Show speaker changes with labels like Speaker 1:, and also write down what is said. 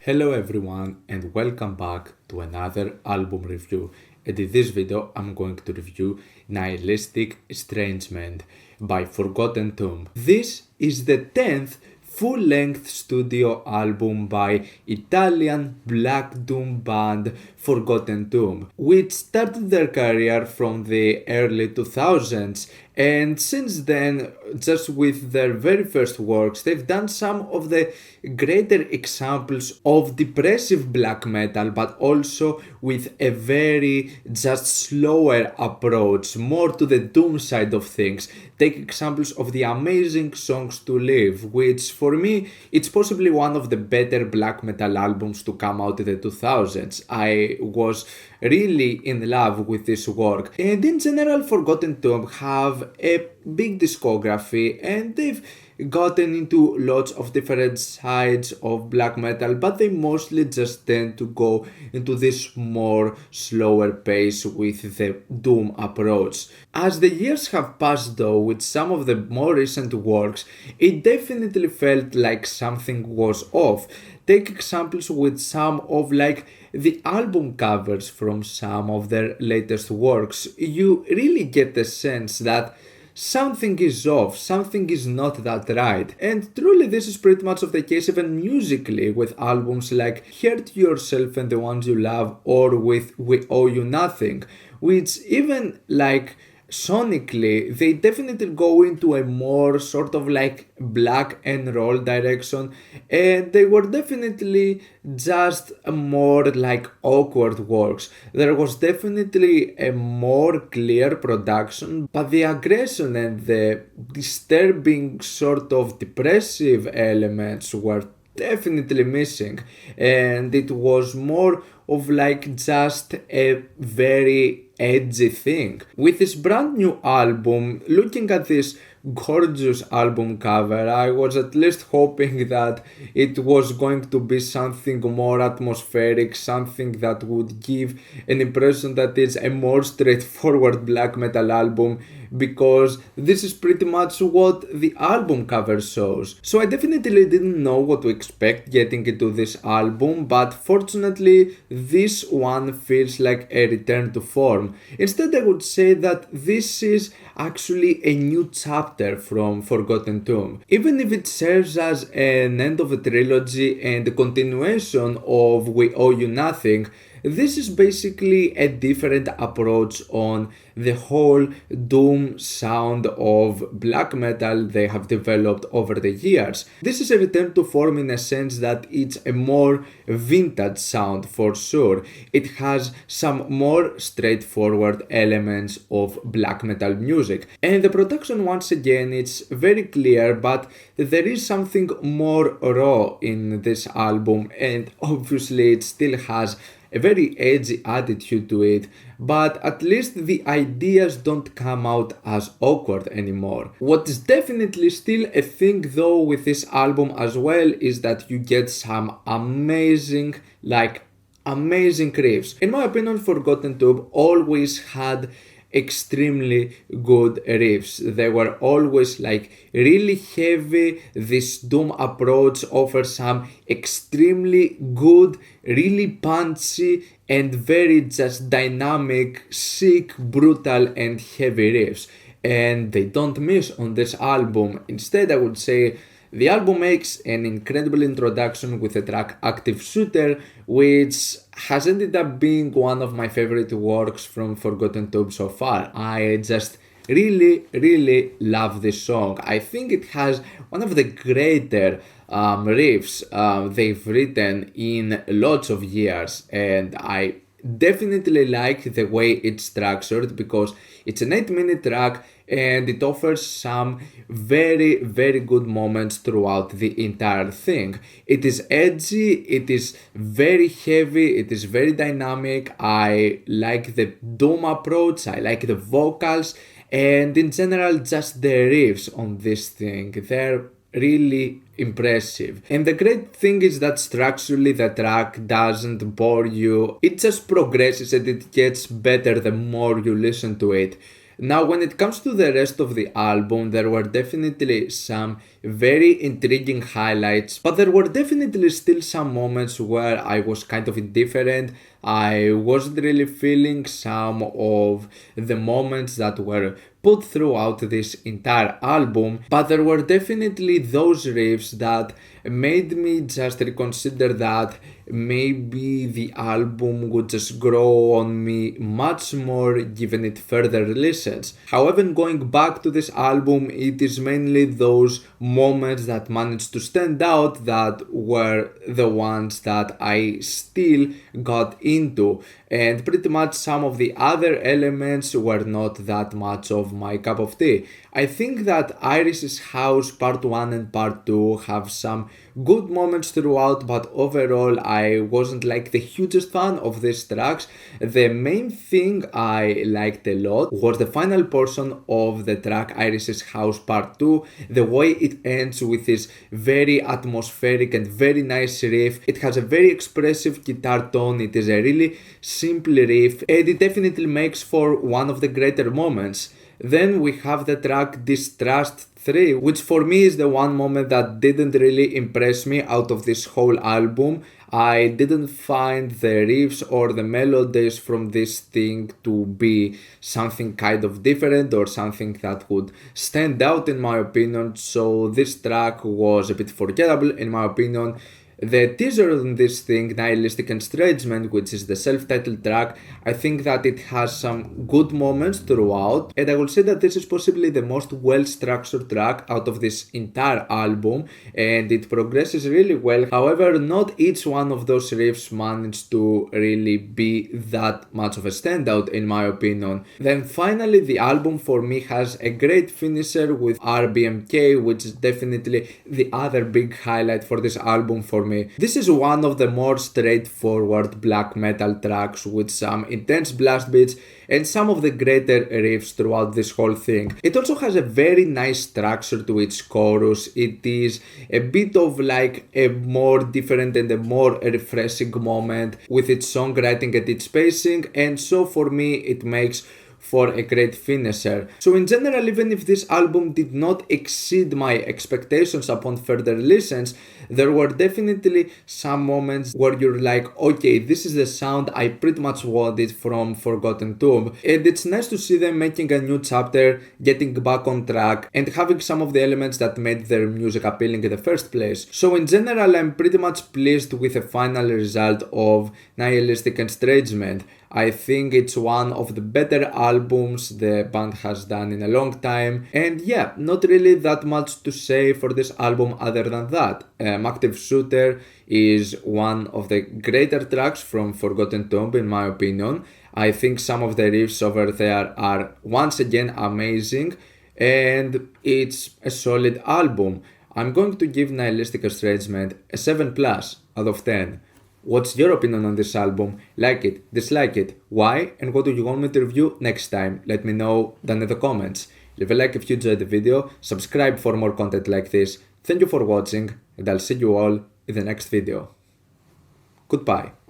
Speaker 1: Hello everyone and welcome back to another album review, and in this video I'm going to review Nihilistic Estrangement by Forgotten Tomb. This is the 10th full-length studio album by Italian black doom band Forgotten Tomb, which started their career from the early 2000s, and since then, just with their very first works, they've done some of the greater examples of depressive black metal, but also with a very just slower approach, more to the doom side of things. Take examples of the amazing Songs to Live, which for me, it's possibly one of the better black metal albums to come out in the 2000s. I was really in love with this work, and in general Forgotten Tomb have a big discography and they've gotten into lots of different sides of black metal, but they mostly just tend to go into this more slower pace with the doom approach. As the years have passed though, with some of the more recent works, it definitely felt like something was off. Take examples with some of the album covers from some of their latest works. You really get the sense that something is off, something is not that right. And truly this is pretty much of the case even musically, with albums like Hurt Yourself and the Ones You Love, or with We Owe You Nothing, which even sonically they definitely go into a more sort of black and roll direction, and they were definitely just more awkward works. There was definitely a more clear production, but the aggression and the disturbing sort of depressive elements were definitely missing, and it was more of just a very edgy thing. With this brand new album, looking at this gorgeous album cover, I was at least hoping that it was going to be something more atmospheric, something that would give an impression that it's a more straightforward black metal album, because this is pretty much what the album cover shows. So I definitely didn't know what to expect getting into this album, but fortunately this one feels like a return to form. Instead, I would say that this is actually a new chapter from Forgotten Tomb. Even if it serves as an end of a trilogy and a continuation of We Owe You Nothing, this is basically a different approach on the whole doom sound of black metal they have developed over the years. This is a return to form in a sense that it's a more vintage sound for sure. It has some more straightforward elements of black metal music. And the production, once again, it's very clear, but there is something more raw in this album, and obviously it still has a very edgy attitude to it, but at least the ideas don't come out as awkward anymore. What is definitely still a thing though with this album as well is that you get some amazing riffs. In my opinion, Forgotten Tomb always had extremely good riffs. They were always really heavy. This doom approach offers some extremely good, really punchy and very just dynamic, sick, brutal and heavy riffs, and they don't miss on this album. Instead, I would say the album makes an incredible introduction with the track Active Shooter, which has ended up being one of my favorite works from Forgotten Tomb so far. I just really love this song. I think it has one of the greater riffs they've written in lots of years, and I definitely like the way it's structured because it's an 8-minute track and it offers some very good moments throughout the entire thing. It is edgy, it is very heavy, it is very dynamic. I like the doom approach, I like the vocals, and in general just the riffs on this thing. They're really impressive. And the great thing is that structurally the track doesn't bore you. It just progresses and it gets better the more you listen to it. Now, when it comes to the rest of the album, there were definitely some very intriguing highlights, but there were definitely still some moments where I was kind of indifferent. I wasn't really feeling some of the moments that were put throughout this entire album, but there were definitely those riffs that made me just reconsider that maybe the album would just grow on me much more given it further listens. However, going back to this album, it is mainly those moments that managed to stand out that were the ones that I still got into, and pretty much some of the other elements were not that much of my cup of tea. I think that Iris's House Part 1 and Part 2 have some good moments throughout, but overall I wasn't like the hugest fan of these tracks. The main thing I liked a lot was the final portion of the track Iris's House Part 2, the way it ends with this very atmospheric and very nice riff. It has a very expressive guitar tone, it is a really simple riff, and it definitely makes for one of the greater moments. Then we have the track Distrust 3, which for me is the one moment that didn't really impress me out of this whole album. I didn't find the riffs or the melodies from this thing to be something kind of different or something that would stand out in my opinion, so this track was a bit forgettable in my opinion. The teaser on this thing, Nihilistic Estrangement, which is the self-titled track, I think that it has some good moments throughout, and I will say that this is possibly the most well-structured track out of this entire album, and it progresses really well. However, not each one of those riffs managed to really be that much of a standout in my opinion. Then finally, the album for me has a great finisher with RBMK, which is definitely the other big highlight for this album for me. This is one of the more straightforward black metal tracks with some intense blast beats and some of the greater riffs throughout this whole thing. It also has a very nice structure to its chorus. It is a bit of like a more different and a more refreshing moment with its songwriting and its pacing, and so for me it makes for a great finisher. So in general, even if this album did not exceed my expectations upon further listens, there were definitely some moments where you're like, okay, this is the sound I pretty much wanted from Forgotten Tomb. And it's nice to see them making a new chapter, getting back on track, and having some of the elements that made their music appealing in the first place. So in general, I'm pretty much pleased with the final result of Nihilistic Estrangement. I think it's one of the better albums the band has done in a long time, and yeah, not really that much to say for this album other than that. Active Shooter is one of the greater tracks from Forgotten Tomb in my opinion. I think some of the riffs over there are once again amazing, and it's a solid album. I'm going to give Nihilistic Estrangement a 7+ out of 10. What's your opinion on this album? Like it, dislike it, why, and what do you want me to review next time? Let me know down in the comments. Leave a like if you enjoyed the video, subscribe for more content like this. Thank you for watching, and I'll see you all in the next video. Goodbye.